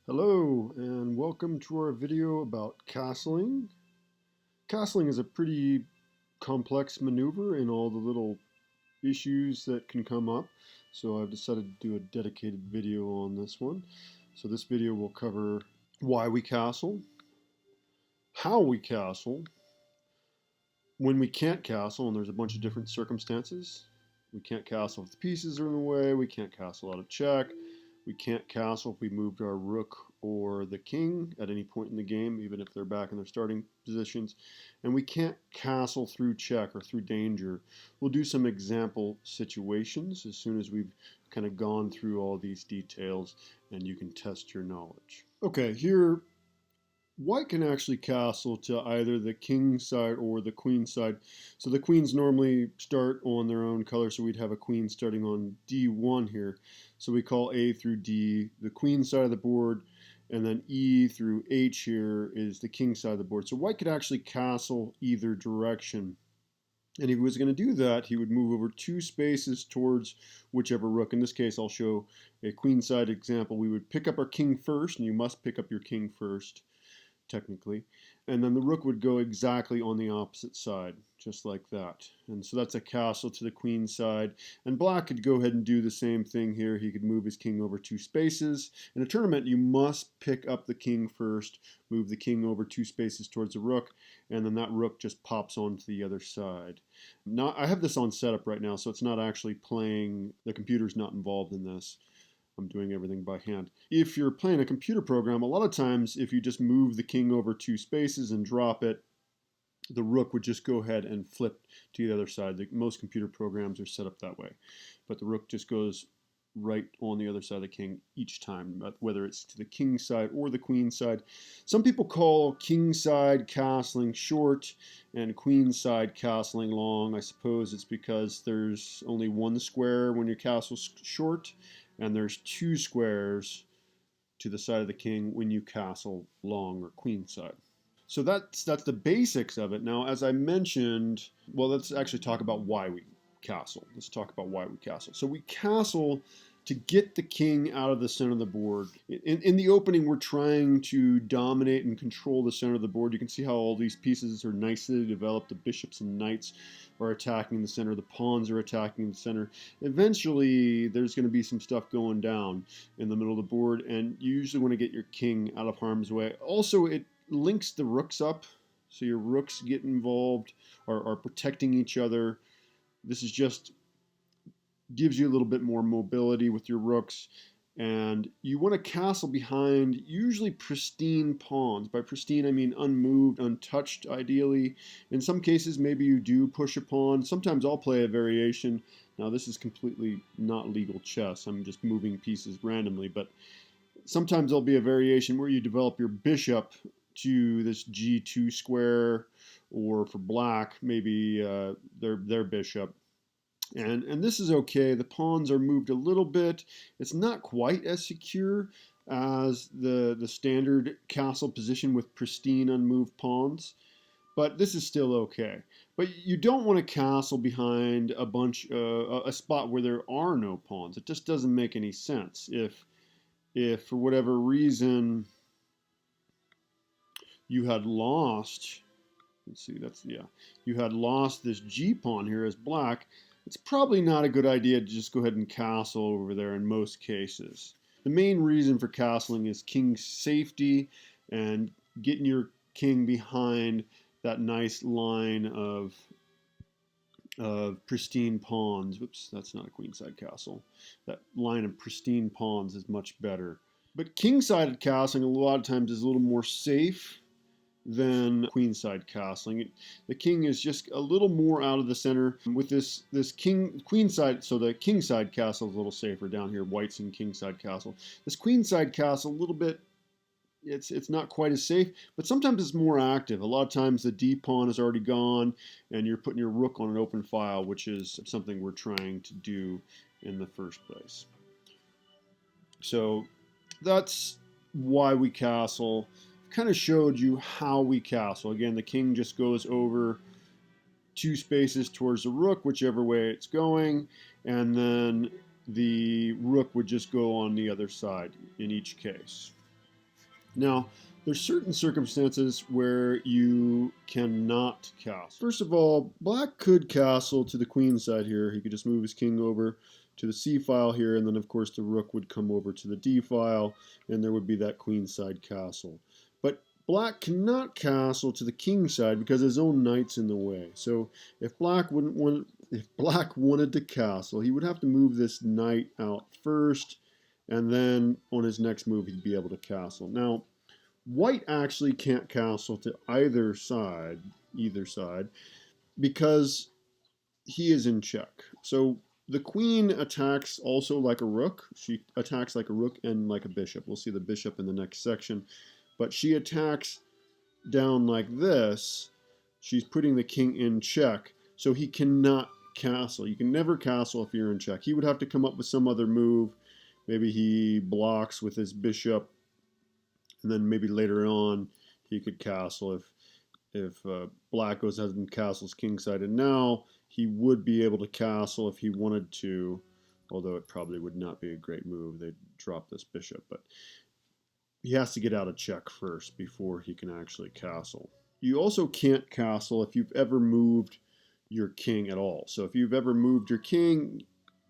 Hello and welcome to our video about castling. Castling is a pretty complex maneuver in all the little issues that can come up, so I've decided to do a dedicated video on this one. So this video will cover why we castle, how we castle, when we can't castle, and there's a bunch of different circumstances. We can't castle if the pieces are in the way, we can't castle out of check, we can't castle if we moved our rook or the king at any point in the game, even if they're back in their starting positions. And we can't castle through check or through danger. We'll do some example situations as soon as we've kind of gone through all these details and you can test your knowledge. Okay, here white can actually castle to either the king side or the queen side. So the queens normally start on their own color, so we'd have a queen starting on D1 here. So we call A through D the queen side of the board, and then E through H here is the king side of the board. So white could actually castle either direction. And if he was going to do that, he would move over 2 spaces towards whichever rook. In this case, I'll show a queen side example. We would pick up our king first, and you must pick up your king first, technically, and then the rook would go exactly on the opposite side, just like that. And so that's a castle to the queen side, and black could go ahead and do the same thing here. He could move his king over 2 spaces. In a tournament, you must pick up the king first, move the king over 2 spaces towards the rook, and then that rook just pops onto the other side. Now, I have this on setup right now, so it's not actually playing, the computer's not involved in this. I'm doing everything by hand. If you're playing a computer program, a lot of times if you just move the king over 2 spaces and drop it, the rook would just go ahead and flip to the other side. Most computer programs are set up that way. But the rook just goes right on the other side of the king each time, whether it's to the king side or the queen side. Some people call king side castling short and queen side castling long. I suppose it's because there's only 1 square when your castle's short, and there's 2 squares to the side of the king when you castle long or queen side. So that's the basics of it. Now, as I mentioned, well, let's actually talk about why we castle. Let's talk about why we castle. So we castle to get the king out of the center of the board. In the opening, we're trying to dominate and control the center of the board. You can see how all these pieces are nicely developed. The bishops and knights are attacking the center. The pawns are attacking the center. Eventually, there's going to be some stuff going down in the middle of the board, and you usually want to get your king out of harm's way. Also, it links the rooks up, so your rooks get involved, are protecting each other. This is just gives you a little bit more mobility with your rooks, and you want to castle behind usually pristine pawns. By pristine, I mean unmoved, untouched, ideally. In some cases, maybe you do push a pawn. Sometimes I'll play a variation. Now, this is completely not legal chess. I'm just moving pieces randomly, but sometimes there'll be a variation where you develop your bishop to this G2 square, or for black, maybe their bishop. And this is okay. The pawns are moved a little bit. It's not quite as secure as the standard castle position with pristine unmoved pawns, but this is still okay. But you don't want to castle behind a spot where there are no pawns. It just doesn't make any sense. If for whatever reason you had lost, let's see, you had lost this G pawn here as black, it's probably not a good idea to just go ahead and castle over there in most cases. The main reason for castling is king safety and getting your king behind that nice line of pristine pawns. Whoops, that's not a queenside castle. That line of pristine pawns is much better. But king-sided castling a lot of times is a little more safe than queenside castling. The king is just a little more out of the center with this queenside. So the kingside castle is a little safer down here. White's in kingside castle. This queenside castle, a little bit, it's not quite as safe, but sometimes it's more active. A lot of times the D pawn is already gone, and you're putting your rook on an open file, which is something we're trying to do in the first place. So that's why we castle. Kind of showed you how we castle. Again, the king just goes over 2 spaces towards the rook, whichever way it's going, and then the rook would just go on the other side in each case. Now, there's certain circumstances where you cannot castle. First of all, black could castle to the queen side here. He could just move his king over to the c file here, and then of course the rook would come over to the d file, and there would be that queen side castle. But black cannot castle to the king side because his own knight's in the way. So if black wanted to castle, he would have to move this knight out first, and then on his next move he'd be able to castle. Now, white actually can't castle to either side, because he is in check. So the queen attacks also like a rook. She attacks like a rook and like a bishop. We'll see the bishop in the next section. But she attacks down like this. She's putting the king in check, so he cannot castle. You can never castle if you're in check. He would have to come up with some other move. Maybe he blocks with his bishop, and then maybe later on he could castle if black goes ahead and castles kingside. And now he would be able to castle if he wanted to, although it probably would not be a great move. They'd drop this bishop, but he has to get out of check first before he can actually castle. You also can't castle if you've ever moved your king at all. So if you've ever moved your king,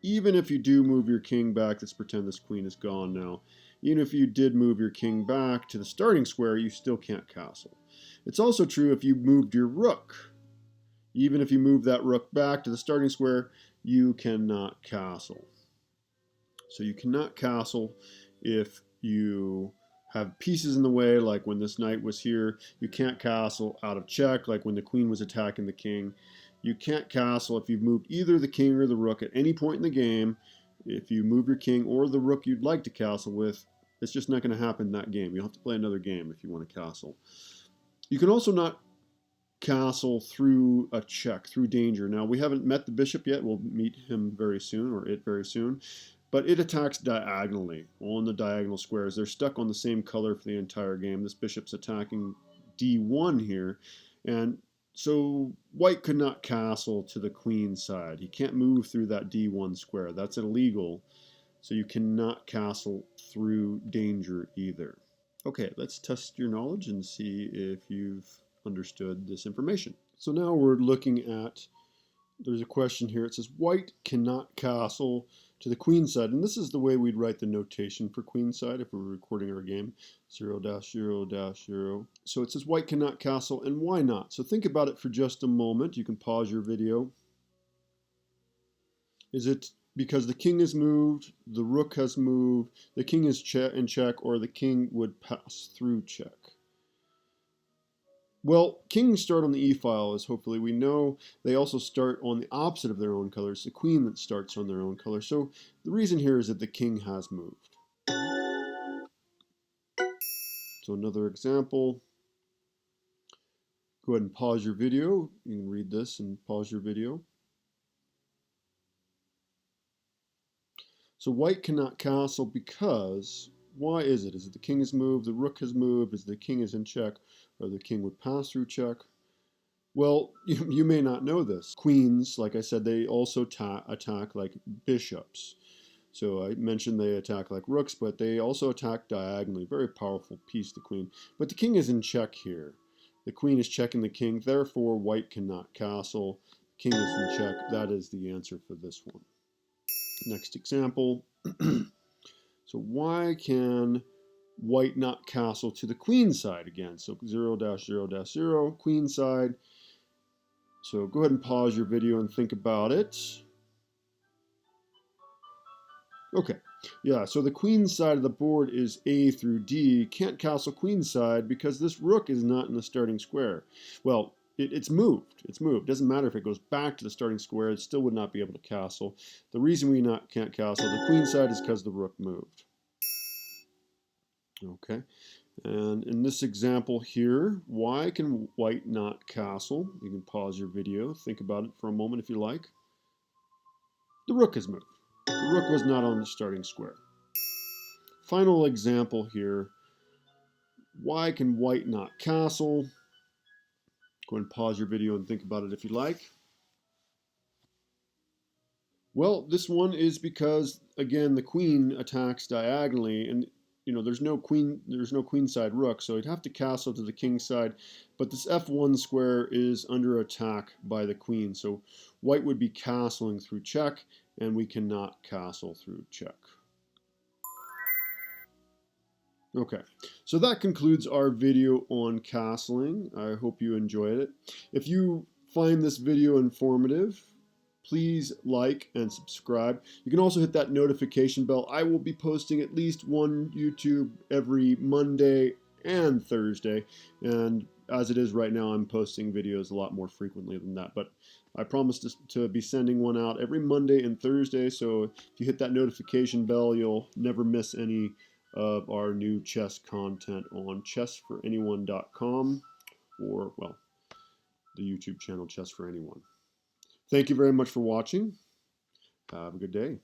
even if you do move your king back, let's pretend this queen is gone now. Even if you did move your king back to the starting square, you still can't castle. It's also true if you moved your rook. Even if you move that rook back to the starting square, you cannot castle. So you cannot castle if you have pieces in the way, like when this knight was here. You can't castle out of check, like when the queen was attacking the king. You can't castle if you've moved either the king or the rook at any point in the game. If you move your king or the rook you'd like to castle with, it's just not going to happen in that game. You'll have to play another game if you want to castle. You can also not castle through a check, through danger. Now, we haven't met the bishop yet. We'll meet him very soon, or it very soon. But it attacks diagonally on the diagonal squares. They're stuck on the same color for the entire game. This bishop's attacking d1 here. And so white could not castle to the queen side. He can't move through that d1 square. That's illegal. So you cannot castle through danger either. Okay, let's test your knowledge and see if you've understood this information. So now we're looking at, there's a question here. It says white cannot castle to the queen side. And this is the way we'd write the notation for queen side if we were recording our game, 0-0-0. So it says white cannot castle, and why not? So think about it for just a moment. You can pause your video. Is it because the king has moved, the rook has moved, the king is in check, or the king would pass through check? Well, kings start on the e-file, as hopefully we know. They also start on the opposite of their own colors, the queen that starts on their own color. So the reason here is that the king has moved. So another example. Go ahead and pause your video. You can read this and pause your video. So white cannot castle because, why is it? Is it the king has moved, the rook has moved, is the king is in check, or the king would pass through check? Well, you may not know this. Queens, like I said, they also attack like bishops. So I mentioned they attack like rooks, but they also attack diagonally. Very powerful piece, the queen. But the king is in check here. The queen is checking the king, therefore white cannot castle. The king is in check. That is the answer for this one. Next example. So why can white not castle to the queen side again? So 0-0-0, queen side. So go ahead and pause your video and think about it. Okay, yeah, so the queen side of the board is A through D. Can't castle queen side because this rook is not in the starting square. Well, it's moved. It's moved. Doesn't matter if it goes back to the starting square. It still would not be able to castle. The reason we can't castle the queen side is because the rook moved. Okay, and in this example here, why can white not castle? You can pause your video. Think about it for a moment if you like. The rook has moved. The rook was not on the starting square. Final example here. Why can white not castle? Go ahead and pause your video and think about it if you like. Well, this one is because, again, the queen attacks diagonally, and there's no queenside rook, so he'd have to castle to the king side. But this f1 square is under attack by the queen, so white would be castling through check, and we cannot castle through check. Okay, so that concludes our video on castling. I hope you enjoyed it. If you find this video informative, please like and subscribe. You can also hit that notification bell. I will be posting at least one YouTube every Monday and Thursday, and as it is right now, I'm posting videos a lot more frequently than that, but I promise to be sending one out every Monday and Thursday, so if you hit that notification bell, you'll never miss any of our new chess content on chessforanyone.com, or, well, the YouTube channel Chess for Anyone. Thank you very much for watching. Have a good day.